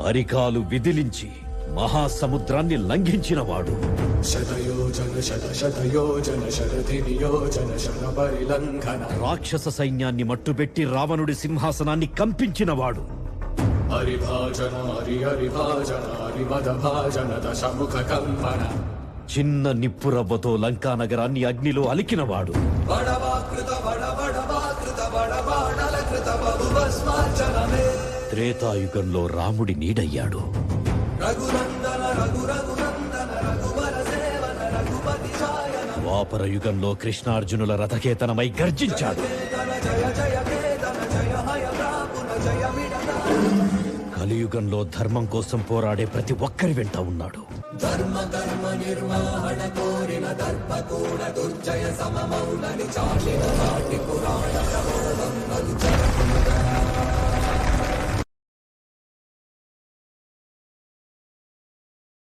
అరికాలు విదిలించి మహాసముద్రాన్ని లంఘించినవాడు. రాక్షస సైన్యాన్ని మట్టుబెట్టి రావణుడి సింహాసనాన్ని కంపించినవాడు. చిన్న నిప్పురవ్వతో లంకా నగరాన్ని అగ్నిలో అలికినవాడు. త్రేతాయుగంలో రాముడి నీడయ్యాడు. ద్వాపర యుగంలో కృష్ణార్జునుల రథకేతనమై గర్జించాడు. కలియుగంలో ధర్మం కోసం పోరాడే ప్రతి ఒక్కరి వెంట ఉన్నాడు. నిర్వహణ కోరిన దర్పకూడ దుర్జయ సమమౌనని చాటిన నాటి పురాణ